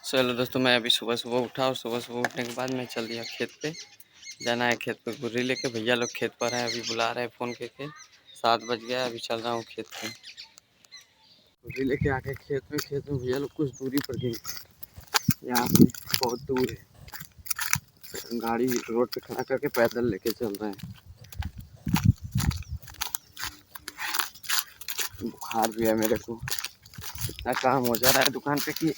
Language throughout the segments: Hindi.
चलो दोस्तों, मैं अभी सुबह सुबह उठा और सुबह सुबह उठने के बाद मैं चल दिया खेत पे। जाना है खेत पे गुर्री लेके। भैया लोग खेत पर हैं, अभी बुला रहे हैं फ़ोन करके। 7 बज गया, अभी चल रहा हूँ खेत पे गुर्री लेके आके खेत में भैया लोग कुछ दूरी पर गए। यहाँ से बहुत दूर है, गाड़ी रोड पे खड़ा करके पैदल लेके चल रहे हैं। बुखार भी है मेरे को, इतना काम हो जा रहा है दुकान पे कि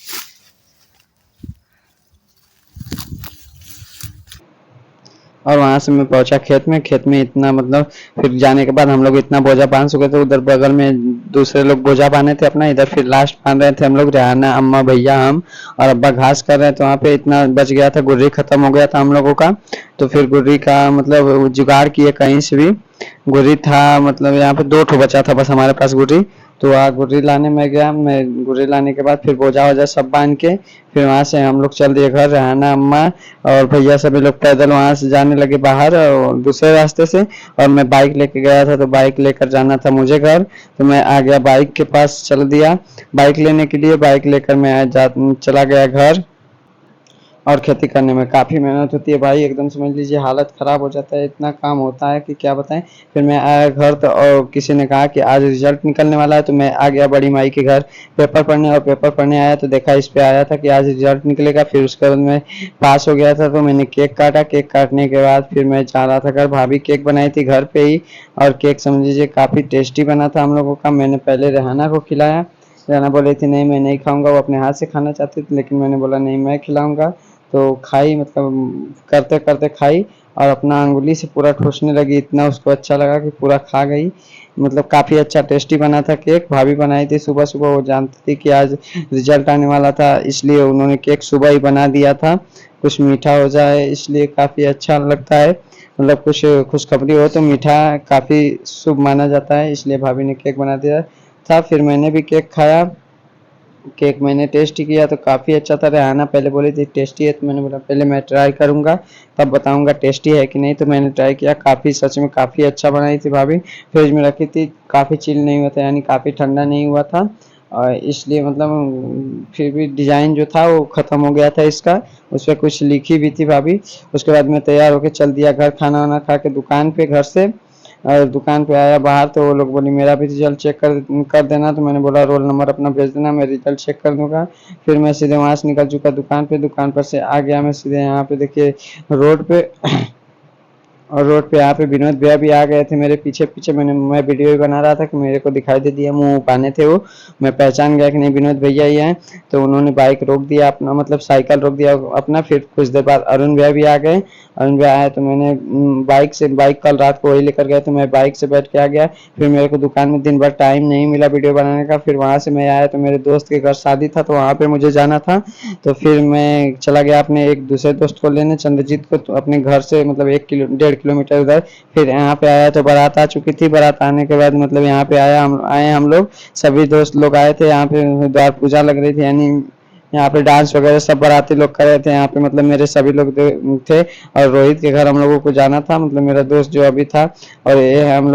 और वहाँ से मैं पहुंचा खेत में इतना मतलब फिर जाने के बाद हम लोग इतना बोझा बांध चुके थे। उधर बगल में दूसरे लोग बोझा बांधे थे अपना, इधर फिर लास्ट बांध रहे थे हम लोग, रेहाना अम्मा भैया हम और अब्बा घास कर रहे थे। वहाँ पे इतना बच गया था, गुर्री खत्म हो गया था हम लोगों का। तो फिर गुर्री का मतलब जुगाड़ किए कहीं से भी। गुर्री था मतलब यहाँ पे 2 ठो बचा था बस हमारे पास गुर्री। तो वहाँ गुर्री लाने में गया मैं। गुर्री लाने के बाद फिर बोझा वोझा सब बांध के फिर वहाँ से हम लोग चल दिए घर। रेहाना अम्मा और भैया सभी लोग पैदल वहाँ से जाने लगे बाहर और दूसरे रास्ते से। और मैं बाइक लेके गया था, तो बाइक लेकर जाना था मुझे घर। तो मैं आ गया बाइक के पास, चल दिया बाइक लेने के लिए। बाइक लेकर मैं चला गया घर। और खेती करने में काफ़ी मेहनत होती है भाई, एकदम समझ लीजिए हालत ख़राब हो जाता है, इतना काम होता है कि क्या बताएं। फिर मैं आया घर तो और किसी ने कहा कि आज रिजल्ट निकलने वाला है, तो मैं आ गया बड़ी माई के घर पेपर पढ़ने। और पेपर पढ़ने आया तो देखा इस पे आया था कि आज रिजल्ट निकलेगा। फिर उसके बाद मैं पास हो गया था, तो मैंने केक काटा। केक काटने के बाद फिर मैं जा रहा था घर। भाभी केक बनाई थी घर पे ही, और केक समझ लीजिए काफ़ी टेस्टी बना था हम लोगों का। मैंने पहले रेहाना को खिलाया। रेहाना बोली थी नहीं मैं नहीं खाऊंगा, वो अपने हाथ से खाना चाहती थी, लेकिन मैंने बोला नहीं मैं खिलाऊंगा। तो खाई, मतलब करते करते खाई और अपना अंगुली से पूरा ठूसने लगी। इतना उसको अच्छा लगा कि पूरा खा गई। मतलब काफ़ी अच्छा टेस्टी बना था केक। भाभी बनाई थी सुबह सुबह, वो जानती थी कि आज रिजल्ट आने वाला था, इसलिए उन्होंने केक सुबह ही बना दिया था। कुछ मीठा हो जाए इसलिए काफ़ी अच्छा लगता है, मतलब कुछ खुशखबरी हो तो मीठा काफ़ी शुभ माना जाता है, इसलिए भाभी ने केक बना दिया था। फिर मैंने भी केक खाया। केक मैंने टेस्ट किया तो काफ़ी अच्छा था। रेहाना पहले बोली थी टेस्टी है, तो मैंने बोला पहले मैं ट्राई करूँगा तब बताऊँगा टेस्टी है कि नहीं। तो मैंने ट्राई किया, काफ़ी सच में काफ़ी अच्छा बनाई थी भाभी। फ्रिज में रखी थी, काफ़ी चिल नहीं हुआ था, यानी काफ़ी ठंडा नहीं हुआ था। और इसलिए मतलब फिर भी डिज़ाइन जो था वो ख़त्म हो गया था इसका, उस पर कुछ लिखी भी थी भाभी। उसके बाद मैं तैयार होकर चल दिया घर, खाना वाना खा के दुकान पे घर से। और दुकान पे आया बाहर तो वो लोग बोली मेरा भी रिजल्ट चेक कर देना। तो मैंने बोला रोल नंबर अपना भेज देना, मैं रिजल्ट चेक कर दूंगा। फिर मैं सीधे वहाँ से निकल चुका दुकान पे। दुकान पर से आ गया मैं सीधे यहाँ पे, देखिए रोड पे। और रोड पे यहाँ पे विनोद भैया भी आ गए थे मेरे पीछे पीछे। मैं वीडियो भी बना रहा था कि मेरे को दिखाई दे दिया, मुंह पाने थे वो। मैं पहचान गया कि नहीं विनोद भैया ही हैं। तो उन्होंने बाइक रोक दिया अपना, मतलब साइकिल रोक दिया अपना। फिर कुछ देर बाद अरुण भैया भी आ गए। अरुण भैया आए तो मैंने बाइक कल रात को वही लेकर गए, तो मैं बाइक से बैठ के आ गया। फिर मेरे को दुकान में दिन भर टाइम नहीं मिला वीडियो बनाने का। फिर वहाँ से मैं आया तो मेरे दोस्त के घर शादी था, तो वहाँ पे मुझे जाना था। तो फिर मैं चला गया अपने एक दूसरे दोस्त को लेने, चंद्रजीत को, तो अपने घर से मतलब 1-1.5 किलोमीटर उधर। फिर यहाँ पे आया तो बारात आ चुकी थी। बारात आने के बाद मतलब यहाँ पे आए हम लोग, सभी दोस्त लोग आए थे। यहाँ पे द्वार पूजा लग रही थी, यानी यहाँ पे डांस वगैरह सब बाराती लोग कर रहे थे। यहाँ पे मतलब मेरे सभी लोग थे। और रोहित के घर हम लोगों को जाना था, मतलब मेरा दोस्त जो अभी था। और ये है हम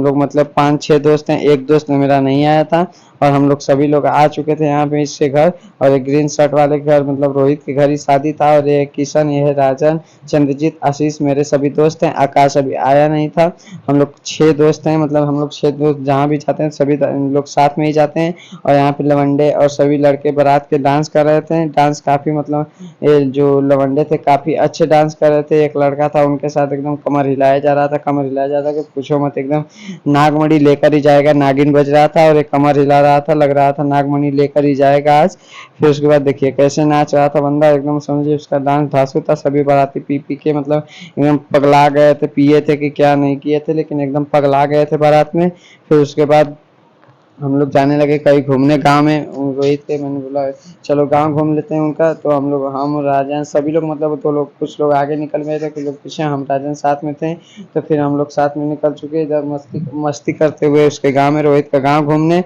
लोग मतलब 5-6 दोस्त हैं, एक दोस्त मेरा नहीं आया था। और हम लोग सभी लोग आ चुके थे यहाँ पे इसके घर। और एक ग्रीन शर्ट वाले के घर, मतलब रोहित के घर ही शादी था। और ये किशन, ये है राजन, चंद्रजीत, आशीष मेरे सभी दोस्त हैं। आकाश अभी आया नहीं था। हम लोग 6 दोस्त हैं, मतलब हम लोग 6 दोस्त जहाँ भी जाते हैं सभी लोग साथ में ही जाते हैं। और यहाँ पे लवंडे और सभी लड़के बारात के डांस कर रहे थे। डांस काफ़ी मतलब ये जो लवंडे थे काफ़ी अच्छे डांस कर रहे थे। एक लड़का था उनके साथ, एकदम कमर हिलाया जा रहा था, कमर हिलाया जा रहा था कि पूछो मत, एकदम नागमणि लेकर ही जाएगा, नागिन बज रहा था और एक कमर हिला रहा था, लग रहा था नागमणि लेकर ही जाएगा आज। फिर उसके बाद देखिए कैसे नाच रहा था बंदा, एकदम समझिए उसका डांस धांसू था। सभी बाराती पी पी के मतलब एकदम पगला गए थे, पिए थे कि क्या नहीं किए थे, लेकिन एकदम पगला गए थे बारात में। फिर उसके बाद हम लोग जाने लगे कहीं घूमने गांव में। वही थे, मैंने बोला चलो गांव घूम लेते हैं उनका। तो हम राजन सभी लोग, मतलब तो लोग कुछ लोग आगे निकल गए थे, कुछ लोग पीछे, हम राजन साथ में थे। तो फिर हम लोग साथ में निकल चुके इधर मस्ती मस्ती करते हुए उसके गांव में, रोहित का गांव घूमने।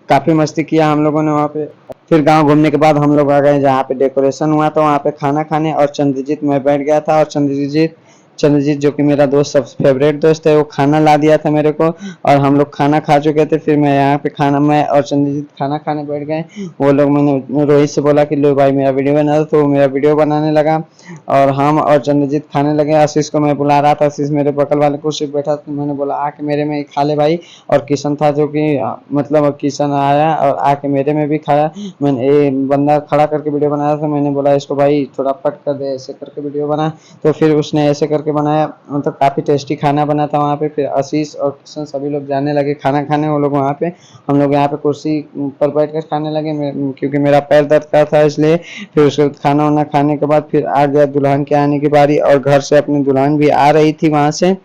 काफ़ी मस्ती किया हम लोगों ने वहाँ पे। फिर गांव घूमने के बाद हम लोग आ गए जहाँ पे डेकोरेशन हुआ था, वहाँ पे खाना खाने। और चंद्रजीत मैं बैठ गया था, और चंद्रजीत चंद्रजीत जो कि मेरा दोस्त सबसे फेवरेट दोस्त है, वो खाना ला दिया था मेरे को और हम लोग खाना खा चुके थे। फिर मैं यहाँ पे खाना, मैं और चंद्रजीत खाना खाने बैठ गए। वो लोग, मैंने रोहित से बोला कि लो भाई मेरा वीडियो बना दो, तो वो मेरा वीडियो बनाने लगा और हम और चंद्रजीत खाने लगे। आशीष को मैं बुला रहा था, आशीष मेरे बगल वाले कुर्सी पे बैठा, तो मैंने बोला आके मेरे में खा ले भाई। और किशन था जो कि मतलब किशन आया और आके मेरे में भी खाया। मैंने बंदा खड़ा करके वीडियो बनाया था, मैंने बोला इसको भाई थोड़ा पट कर दे, ऐसे करके वीडियो बना। तो फिर उसने ऐसे करके बनाया, मतलब काफ़ी टेस्टी खाना बना था वहाँ पे। फिर आशीष और किशन सभी लोग जाने लगे खाना खाने, वो लोग वहाँ पे, हम लोग यहाँ पे कुर्सी पर बैठ कर खाने लगे क्योंकि मेरा पैर दर्द कर था इसलिए। फिर उसके बाद खाना वाना खाने के बाद फिर आ गया दुल्हन के आने की बारी, और घर से अपनी दुल्हन भी आ रही थी वहाँ से।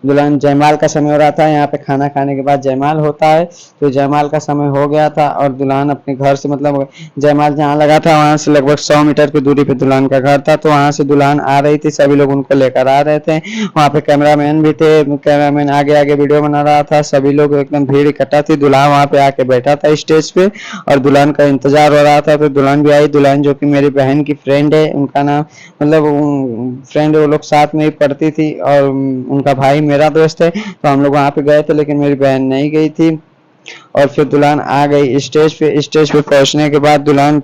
दुल्हन जयमाल का समय हो रहा था, यहाँ पे खाना खाने के बाद जयमाल होता है, तो जयमाल का समय हो गया था और दुल्हन अपने घर से, मतलब जयमाल जहाँ लगा था वहाँ से लगभग 100 मीटर की दूरी पे दुल्हन का घर था, तो वहाँ से दुल्हन आ रही थी, सभी लोग उनको लेकर आ रहे थे। वहाँ पे कैमरामैन भी थे, कैमरामैन आगे आगे वीडियो बना रहा था, सभी लोग एकदम भीड़ इकट्ठा थी। दुल्हा वहाँ पे आके बैठा था स्टेज पे और दुल्हन का इंतजार हो रहा था, तो दुल्हन भी आई। दुल्हन जो कि मेरी बहन की फ्रेंड है, उनका नाम, मतलब फ्रेंड, वो लोग साथ में ही पढ़ती थी और उनका भाई मेरा दोस्त है, तो हम लोग वहाँ पे गए थे, लेकिन मेरी बहन नहीं गई थी। और फिर दुल्हन आ गई स्टेज पे। स्टेज पे पहुंचने के बाद दुल्हन,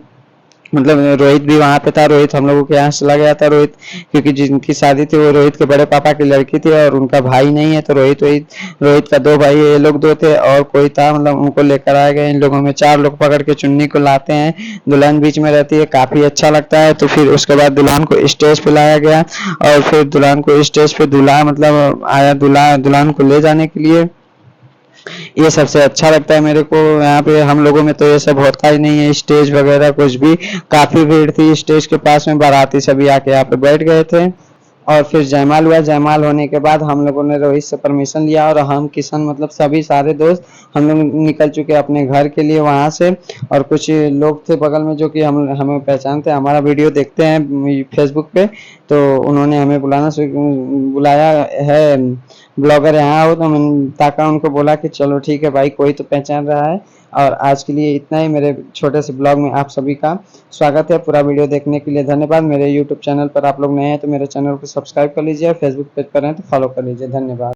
मतलब रोहित भी वहाँ पे था, रोहित हम लोगों के यहाँ चला गया था। रोहित, क्योंकि जिनकी शादी थी वो रोहित के बड़े पापा की लड़की थी और उनका भाई नहीं है, तो रोहित का 2 भाई है, ये लोग 2 थे और कोई था, मतलब उनको लेकर आए गए। इन लोगों में 4 लोग पकड़ के चुन्नी को लाते हैं, दुल्हन बीच में रहती है, काफी अच्छा लगता है। तो फिर उसके बाद दुल्हन को स्टेज पे लाया गया और फिर दुल्हन को स्टेज पे दूल्हा, मतलब आया दूल्हा दुल्हन को ले जाने के लिए। ये सबसे अच्छा लगता है मेरे को। यहाँ पे हम लोगों में तो ये सब होता ही नहीं है, स्टेज वगैरह कुछ भी। काफी भीड़ थी स्टेज के पास में, बाराती सभी आके यहाँ पे बैठ गए थे और फिर जयमाल हुआ। जयमाल होने के बाद हम लोगों ने रोहित से परमिशन लिया और हम, किशन, मतलब सभी सारे दोस्त हम लोग निकल चुके अपने घर के लिए वहाँ से। और कुछ लोग थे बगल में जो कि हमें पहचानते हैं, हमारा वीडियो देखते हैं फेसबुक पे, तो उन्होंने हमें बुलाया है, ब्लॉगर यहाँ हो, तो मैंने ताका उनको बोला कि चलो ठीक है भाई, कोई तो पहचान रहा है। और आज के लिए इतना ही। मेरे छोटे से ब्लॉग में आप सभी का स्वागत है। पूरा वीडियो देखने के लिए धन्यवाद। मेरे यूट्यूब चैनल पर आप लोग नए हैं तो मेरे चैनल को सब्सक्राइब कर लीजिए, फेसबुक पेज पर हैं तो फॉलो कर लीजिए। धन्यवाद।